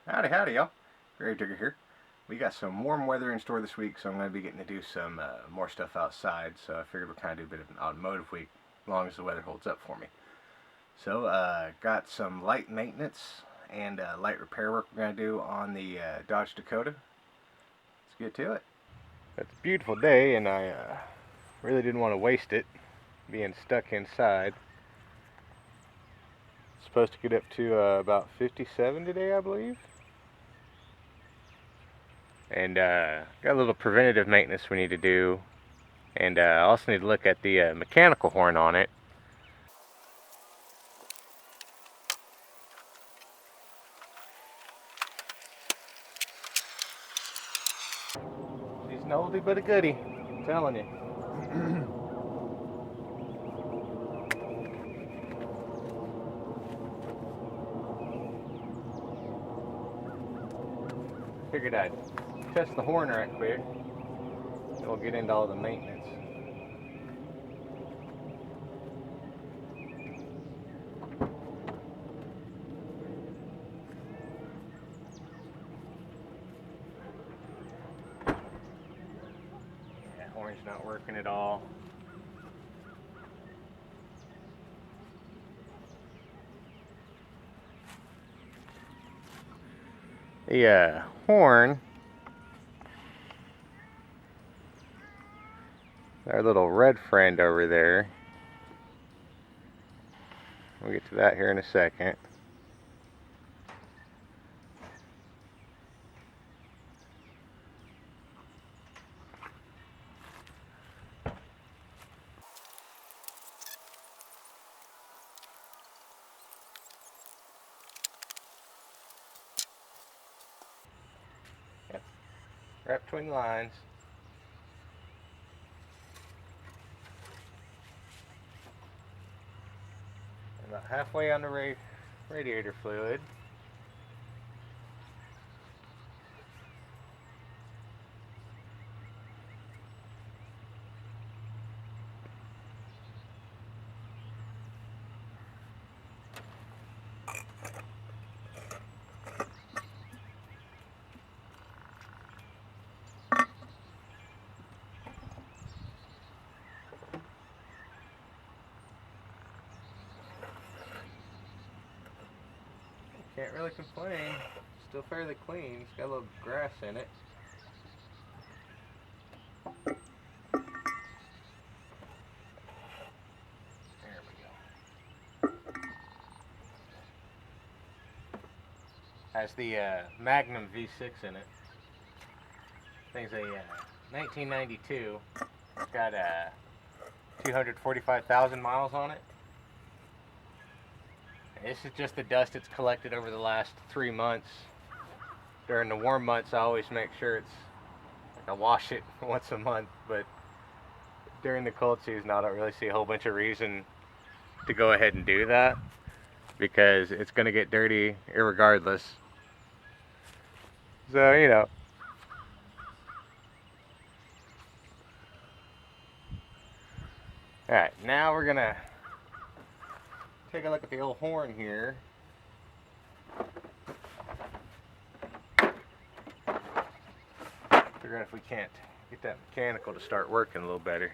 Howdy, howdy, y'all. Grave Digger here. We got some warm weather in store this week, so I'm going to be getting to do some more stuff outside. So I figured we'll kind of do a bit of an automotive week, as long as the weather holds up for me. So got some light maintenance and light repair work we're going to do on the Dodge Dakota. Let's get to it. It's a beautiful day, and I really didn't want to waste it being stuck inside. It's supposed to get up to about 57 today, I believe. And got a little preventative maintenance we need to do, and I also need to look at the mechanical horn on it. She's an oldie but a goodie, I'm telling you. Figured I'd test the horn right quick, and we'll get into all the maintenance. Yeah, horn's not working at all. The horn, our little red friend over there, we'll get to that here in a second. Yep, right between the lines. About halfway on the radiator fluid. Can't really complain. Still fairly clean. It's got a little grass in it. There we go. Has the Magnum V6 in it. Thing's a 1992. It's got 245,000 miles on it. This is just the dust it's collected over the last 3 months. During the warm months, I always make sure I wash it once a month, but during the cold season, I don't really see a whole bunch of reason to go ahead and do that, because it's going to get dirty irregardless. So, you know. Alright, now we're going to take a look at the old horn here. Figure out if we can't get that mechanical to start working a little better.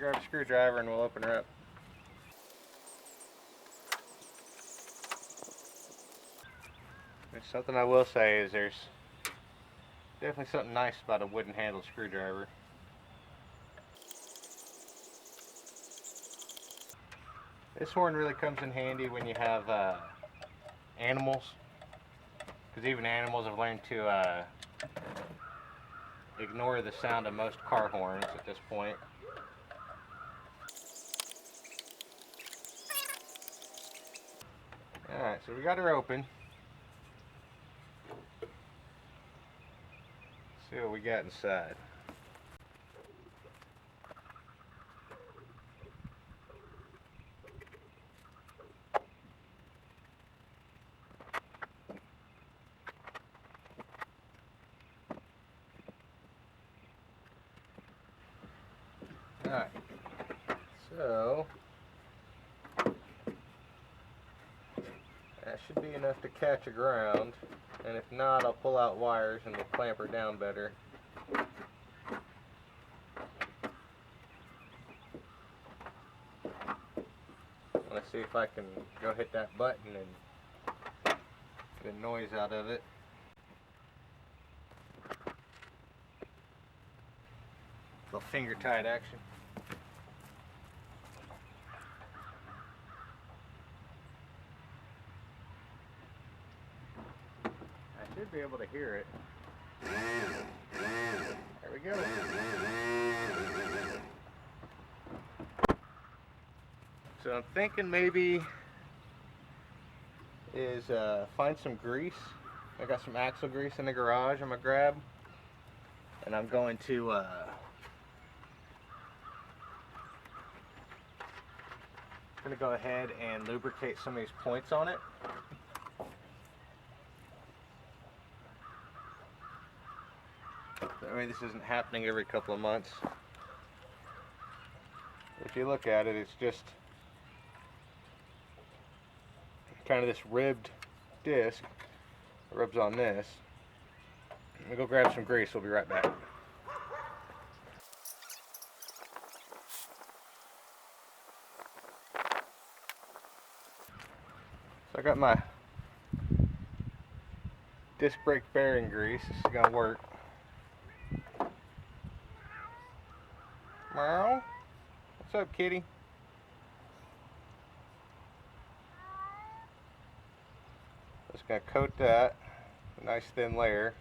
grab a screwdriver and we'll open her up. There's something I will say is there's definitely something nice about a wooden handled screwdriver. This horn really comes in handy when you have animals, because even animals have learned to ignore the sound of most car horns at this point. Alright, so we got her open. Let's see what we got inside. Alright, so that should be enough to catch a ground, and if not, I'll pull out wires and we'll clamp her down better. I'm going to see if I can go hit that button and get a noise out of it. A little finger tied action. I should be able to hear it. There we go. So I'm thinking maybe is find some grease. I got some axle grease in the garage I'm gonna grab, and I'm going to go ahead and lubricate some of these points on it. That way this isn't happening every couple of months. If you look at it, it's just kind of this ribbed disc that rubs on this. Let me go grab some grease, we'll be right back. So I got my disc brake bearing grease. This is gonna work. Meow. What's up, kitty? Just gonna coat that, a nice thin layer.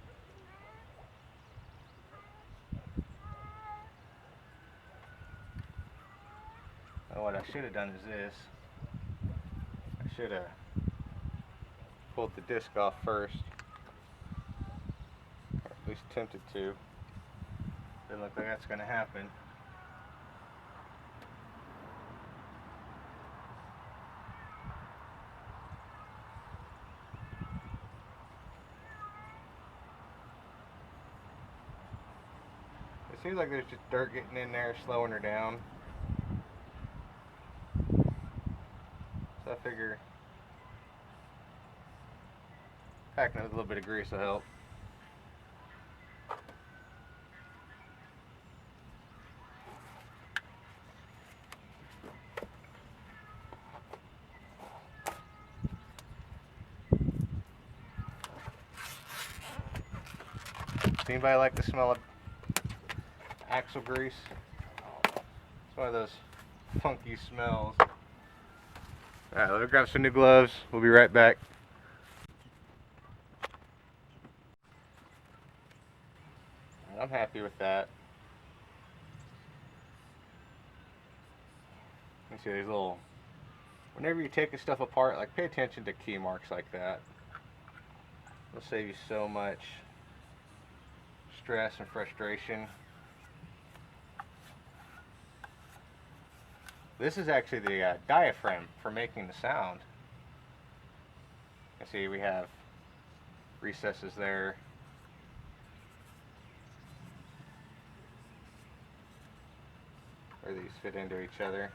And what I should have done is this. I should have pulled the disc off first, or at least attempted to. Doesn't look like that's gonna happen. It seems like there's just dirt getting in there, slowing her down. So I figure packing a little bit of grease will help. Does anybody like the smell of axle grease? It's one of those funky smells. Alright, let me grab some new gloves. We'll be right back. I'm happy with that. You see these little, whenever you take this stuff apart, like pay attention to key marks like that. It'll save you so much stress and frustration. This is actually the diaphragm for making the sound. You see we have recesses there. Where these fit into each other.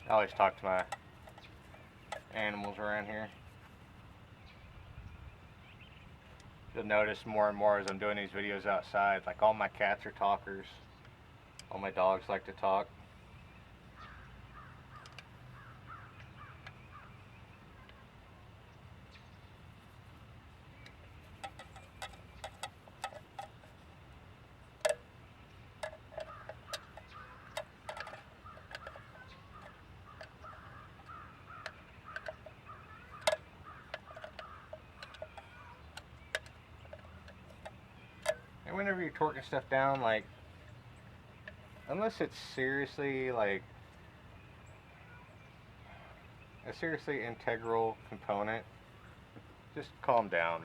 I always talk to my animals around here. You'll notice more and more as I'm doing these videos outside, like all my cats are talkers. All my dogs like to talk. And whenever you're torquing stuff down, like, unless it's seriously, like, a seriously integral component, just calm down.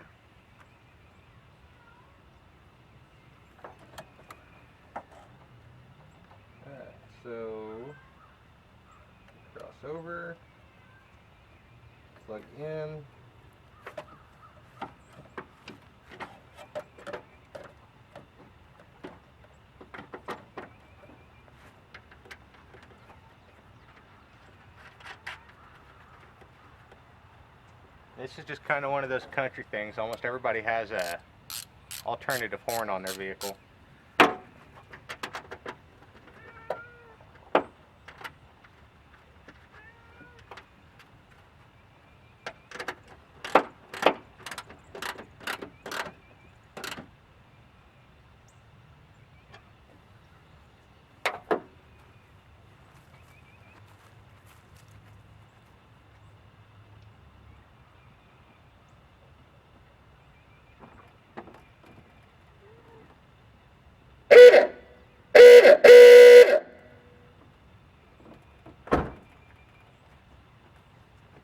So, cross over, plug in. This is just kind of one of those country things. Almost everybody has a alternative horn on their vehicle.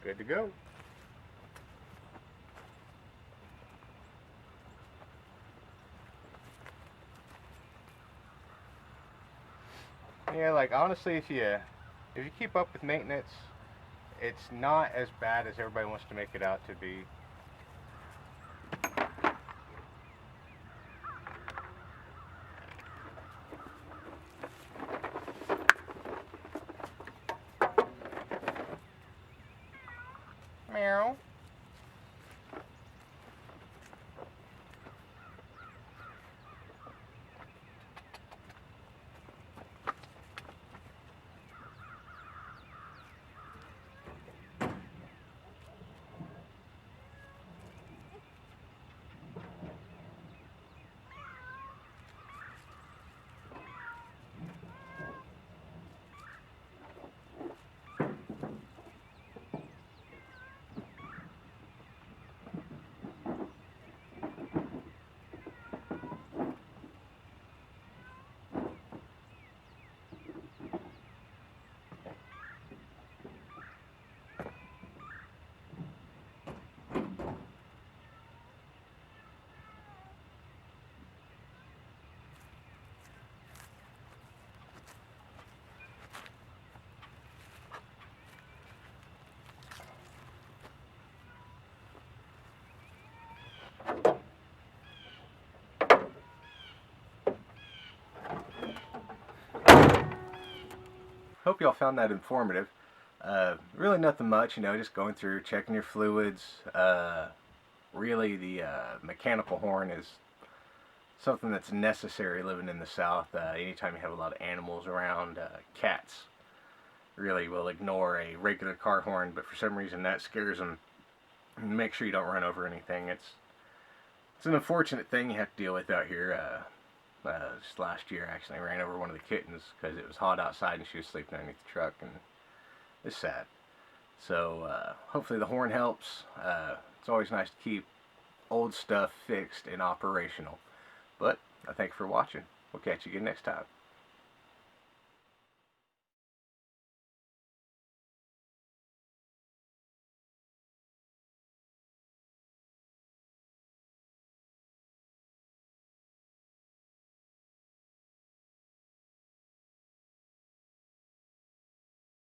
Good to go. Yeah, like honestly, if you keep up with maintenance, it's not as bad as everybody wants to make it out to be. Meow. Hope y'all found that informative. Really nothing much, just going through, checking your fluids. Really, the mechanical horn is something that's necessary living in the South. Anytime you have a lot of animals around, cats really will ignore a regular car horn, but for some reason that scares them. Make sure you don't run over anything. It's an unfortunate thing you have to deal with out here. Just last year, actually, I ran over one of the kittens because it was hot outside and she was sleeping underneath the truck, and it's sad. So hopefully the horn helps. It's always nice to keep old stuff fixed and operational. But I thank you for watching. We'll catch you again next time.